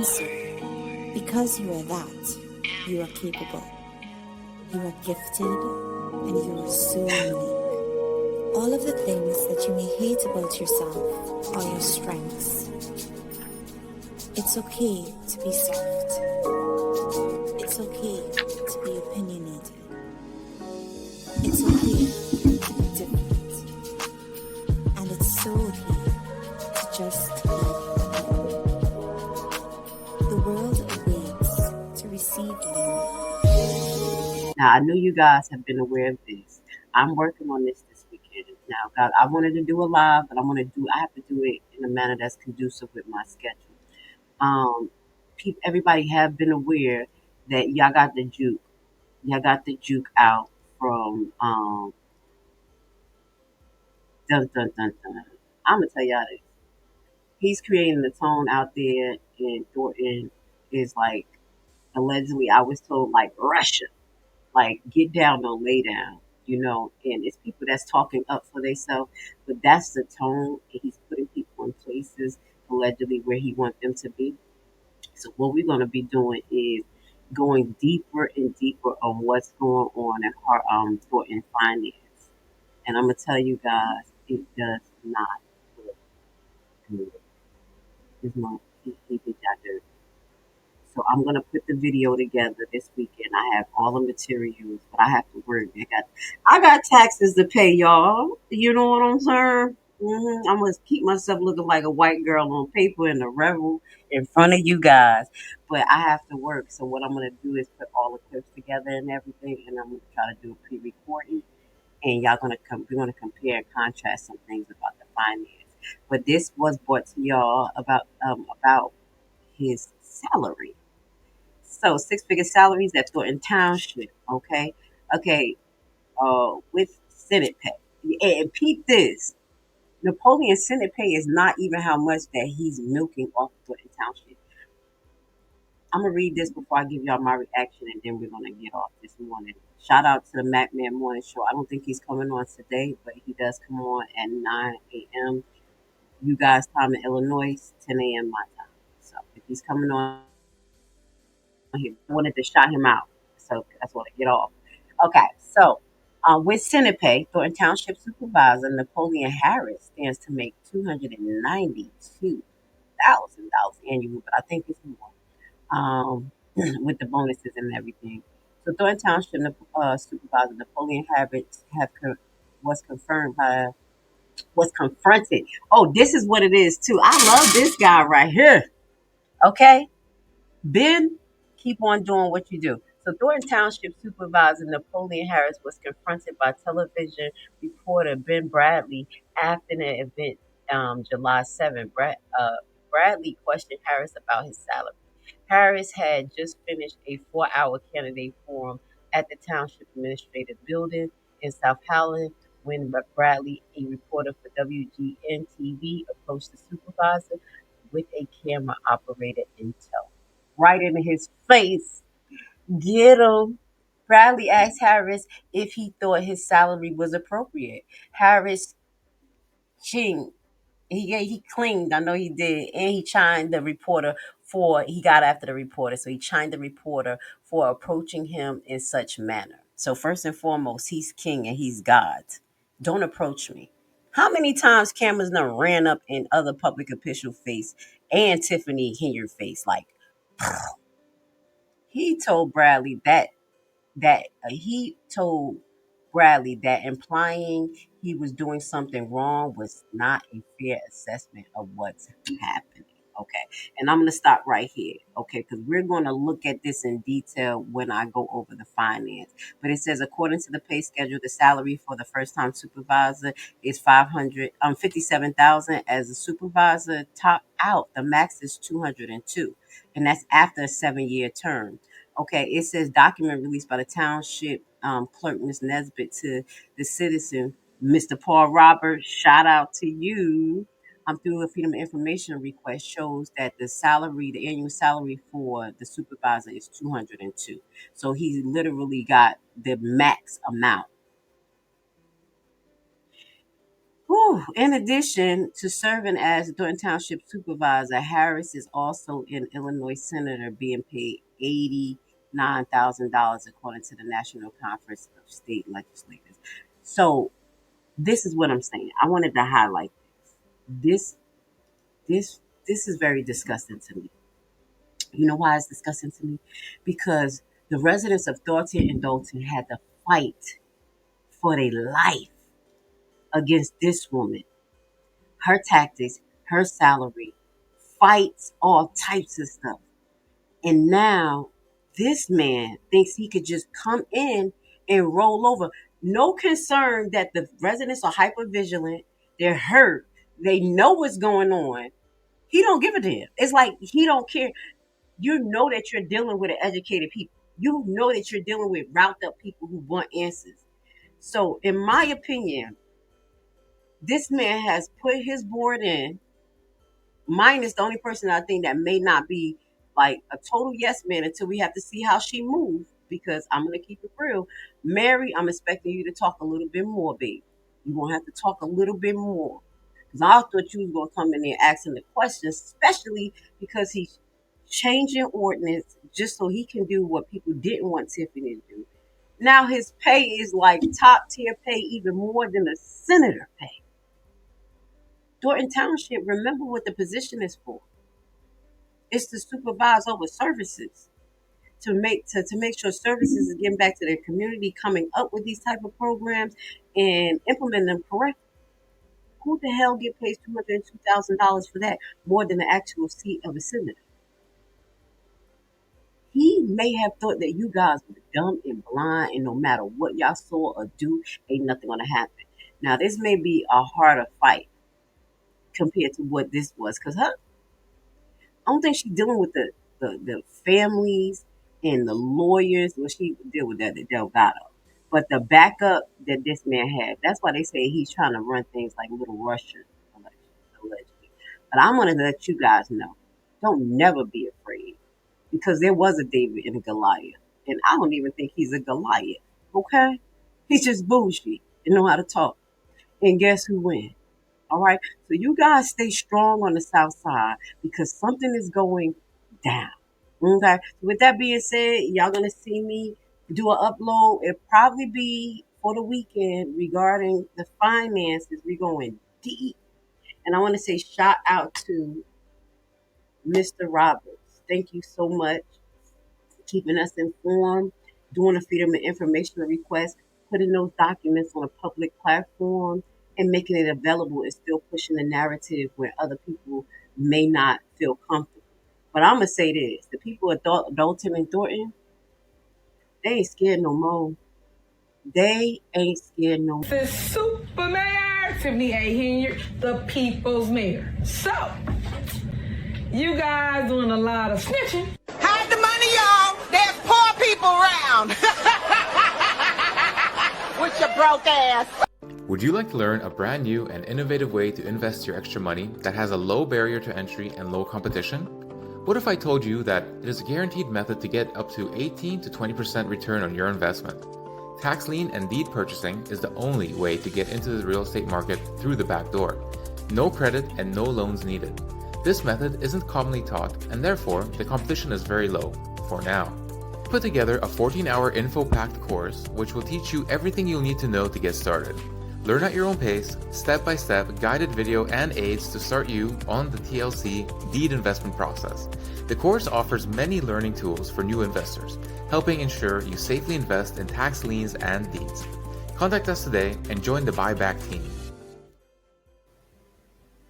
so, because you are that, you are capable, you are gifted, and you are so unique. All of the things that you may hate about yourself are your strengths. It's okay to be soft. It's okay to be opinionated. It's okay to be different. And it's so okay to just be you. The world awaits to receive you. Now, I know you guys have been aware of this. I'm working on this weekend. Now, God, I wanted to do a live, but I have to do it in a manner that's conducive with my schedule. Um, Everybody have been aware that y'all got the juke. Y'all got the juke out from dun dun dun dun. I'm gonna tell y'all this. He's creating the tone out there, and Thornton is like allegedly. I was told like Russia. Like get down, no lay down, and it's people that's talking up for themselves, but that's the tone, and he's putting people in places allegedly where he wants them to be. So what we're going to be doing is going deeper and deeper on what's going on in her Thornton finance, and I'm gonna tell you guys, it does not look good. It's not. He did that dirty. So I'm gonna put the video together this weekend. I have all the materials, but I have to work. I got taxes to pay, y'all. You know what I'm saying? I'm gonna keep myself looking like a white girl on paper and a rebel in front of you guys, but I have to work. So what I'm gonna do is put all the clips together and everything, and I'm gonna try to do a pre-recording, and y'all gonna come. We're gonna compare and contrast some things about the finance. But this was brought to y'all about his salary. So six-figure salaries at Thornton Township. Okay, okay. With Senate pay, and peep this. Napoleon Senate pay is not even how much that he's milking off Thornton Township. I'm gonna read this before I give y'all my reaction, and then we're gonna get off this morning. Shout out to the Mac Man Morning Show. I don't think he's coming on today, but he does come on at 9 a.m. You guys' time in Illinois, 10 a.m. my time. So if he's coming on, he wanted to shout him out. So that's what I get off. Okay, so with Senate pay, Thornton Township Supervisor Napoleon Harris stands to make $292,000 annually, but I think it's more with the bonuses and everything. So Thornton Township Supervisor Napoleon Harris was confirmed by was confronted. Oh, this is what it is too. I love this guy right here. Okay, Ben, keep on doing what you do. So Thornton Township Supervisor Napoleon Harris was confronted by television reporter Ben Bradley after an event July 7th. Bradley questioned Harris about his salary. Harris had just finished a 4-hour candidate forum at the Township Administrative Building in South Howland when Bradley, a reporter for WGN-TV, approached the supervisor with a camera operated in tow right in his face. Get him. Bradley asked Harris if he thought his salary was appropriate. Harris ching. He clinged. I know he did, and he chimed the reporter for. He got after the reporter, so he chimed the reporter for approaching him in such manner. So first and foremost, he's king and he's God. Don't approach me. How many times cameras done ran up in other public official face and Tiffany in your face? Like he told Bradley that implying he was doing something wrong was not a fair assessment of what's happening. Okay. And I'm going to stop right here. Okay. Because we're going to look at this in detail when I go over the finance. But it says, according to the pay schedule, the salary for the first time supervisor is 57,000 as a supervisor. Top out, the max is 202. And that's after a 7-year term. Okay, it says document released by the township clerk, Ms. Nesbitt, to the citizen, Mr. Paul Roberts. Shout out to you. Through a Freedom of Information request shows that the annual salary for the supervisor is 202. So he literally got the max amount. Whew. In addition to serving as Thornton Township Supervisor, Harris is also an Illinois senator being paid $89,000 according to the National Conference of State Legislators. So this is what I'm saying. I wanted to highlight this. This is very disgusting to me. You know why it's disgusting to me? Because the residents of Thornton and Dalton had to fight for their life against this woman. Her tactics, her salary, fights, all types of stuff. And now this man thinks he could just come in and roll over. No concern that the residents are hyper vigilant. They're hurt. They know what's going on. He don't give a damn. It's like he don't care. You know that you're dealing with educated people. You know that you're dealing with riled up people who want answers. So in my opinion, this man has put his board in. Mine is the only person I think that may not be like a total yes man until we have to see how she moves. Because I'm going to keep it real. Mary, I'm expecting you to talk a little bit more, baby. You're going to have to talk a little bit more. Because I thought you was going to come in there asking the questions, especially because he's changing ordinance just so he can do what people didn't want Tiffany to do. Now his pay is like top tier pay, even more than a senator pay. Thornton Township, remember what the position is for. It's to supervise over services, to make sure services is getting back to their community, coming up with these type of programs and implementing them correctly. Who the hell get paid $202,000 for that more than the actual seat of a senator? He may have thought that you guys were dumb and blind, and no matter what y'all saw or do, ain't nothing gonna happen. Now this may be a harder fight compared to what this was, because I don't think she's dealing with the families and the lawyers. Well, she deal with that, the Delgado. But the backup that this man had, that's why they say he's trying to run things like Little Russia, allegedly. But I'm going to let you guys know, don't never be afraid. Because there was a David and a Goliath. And I don't even think he's a Goliath, okay? He's just bougie and know how to talk. And guess who wins? All right? So you guys stay strong on the south side because something is going down. Okay? With that being said, y'all going to see me do an upload. It'll probably be for the weekend regarding the finances. We're going deep. And I want to say shout out to Mr. Roberts. Thank you so much for keeping us informed, doing a freedom of information request, putting those documents on a public platform, and making it available and still pushing the narrative where other people may not feel comfortable. But I'm going to say this. The people of Dalton and Thornton, they ain't scared no more. They ain't scared no more. This is Super Mayor Tiffany A. Hilliard, the people's mayor. So, you guys doing a lot of snitching. Hide the money, y'all. There's poor people around. With your broke ass. Would you like to learn a brand new and innovative way to invest your extra money that has a low barrier to entry and low competition? What if I told you that it is a guaranteed method to get up to 18 to 20% return on your investment? Tax lien and deed purchasing is the only way to get into the real estate market through the back door. No credit and no loans needed. This method isn't commonly taught, and therefore the competition is very low, for now. Put together a 14-hour info-packed course which will teach you everything you'll need to know to get started. Learn at your own pace, step-by-step guided video and aids to start you on the TLC deed investment process. The course offers many learning tools for new investors, helping ensure you safely invest in tax liens and deeds. Contact us today and join the buyback team.